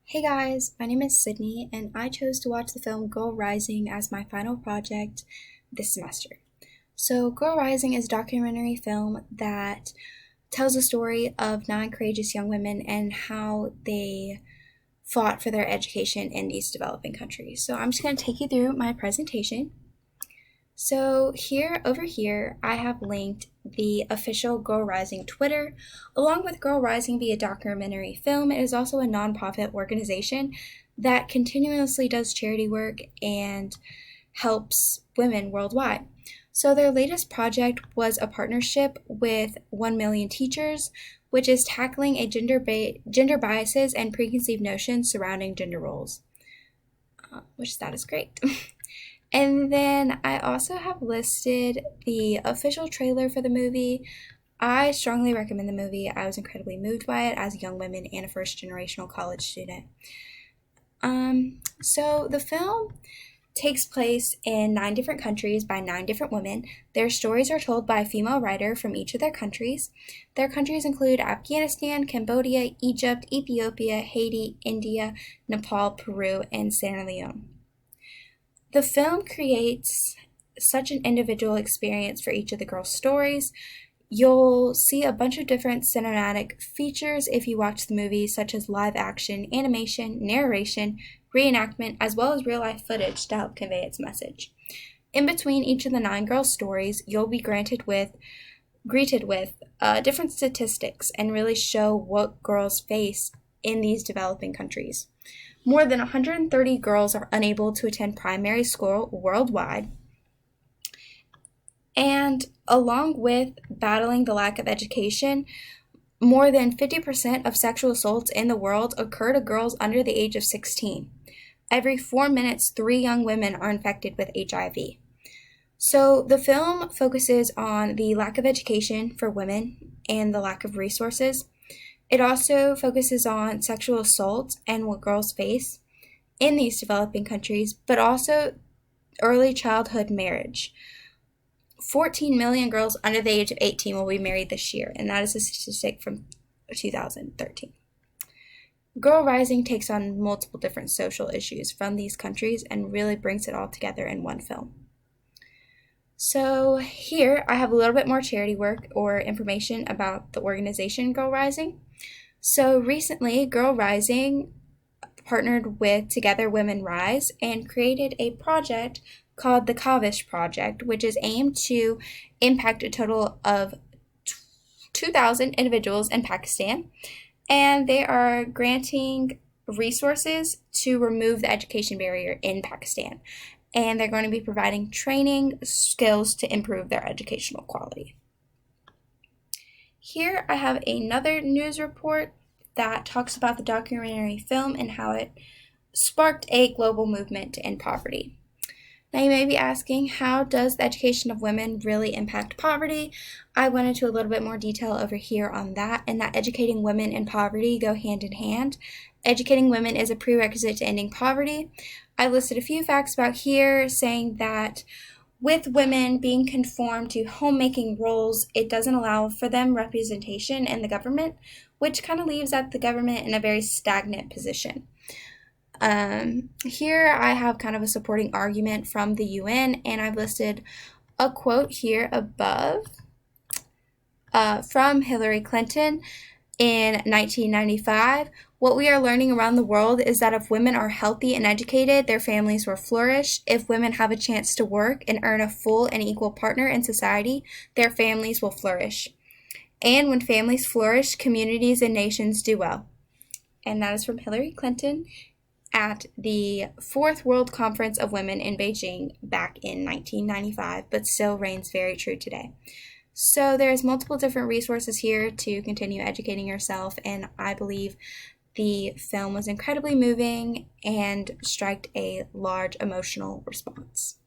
Hey guys, my name is Sydney, and I chose to watch the film Girl Rising as my final project this semester. So, Girl Rising is a documentary film that tells the story of nine courageous young women and how they fought for their education in these developing countries. So, I'm just going to take you through my presentation. So over here, I have linked the official Girl Rising Twitter, along with Girl Rising via documentary film. It is also a nonprofit organization that continuously does charity work and helps women worldwide. So their latest project was a partnership with 1 Million Teachers, which is tackling a gender biases and preconceived notions surrounding gender roles, which that is great. And then I also have listed the official trailer for the movie. I strongly recommend the movie. I was incredibly moved by it as a young woman and a first generational college student. So the film takes place in 9 different countries by 9 different women. Their stories are told by a female writer from each of their countries. Their countries include Afghanistan, Cambodia, Egypt, Ethiopia, Haiti, India, Nepal, Peru, and Sierra Leone. The film creates such an individual experience for each of the girls' stories. You'll see a bunch of different cinematic features if you watch the movie, such as live action, animation, narration, reenactment, as well as real life footage to help convey its message. In between each of the 9 girls' stories, you'll be greeted with different statistics and really show what girls face in these developing countries. More than 130 girls are unable to attend primary school worldwide. And along with battling the lack of education, more than 50% of sexual assaults in the world occur to girls under the age of 16. Every 4 minutes, 3 young women are infected with HIV. So the film focuses on the lack of education for women and the lack of resources. It also focuses on sexual assault and what girls face in these developing countries, but also early childhood marriage. 14 million girls under the age of 18 will be married this year, and that is a statistic from 2013. Girl Rising takes on multiple different social issues from these countries and really brings it all together in one film. So here I have a little bit more charity work or information about the organization Girl Rising. So recently, Girl Rising partnered with Together Women Rise and created a project called the Kavish Project, which is aimed to impact a total of 2,000 individuals in Pakistan. And they are granting resources to remove the education barrier in Pakistan. And they're going to be providing training skills to improve their educational quality. Here I have another news report that talks about the documentary film and how it sparked a global movement to end poverty. Now you may be asking, how does the education of women really impact poverty? I went into a little bit more detail over here on that, and that educating women and poverty go hand in hand. Educating women is a prerequisite to ending poverty. I listed a few facts about here saying that with women being conformed to homemaking roles, it doesn't allow for them representation in the government, which kind of leaves the government in a very stagnant position. Here I have kind of a supporting argument from the UN, and I've listed a quote here above from Hillary Clinton in 1995. What we are learning around the world is that if women are healthy and educated, their families will flourish. If women have a chance to work and earn a full and equal partner in society, their families will flourish. And when families flourish, communities and nations do well. And that is from Hillary Clinton at the 4th World Conference of Women in Beijing back in 1995, but still reigns very true today. So there's multiple different resources here to continue educating yourself, and I believe the film was incredibly moving and struck a large emotional response.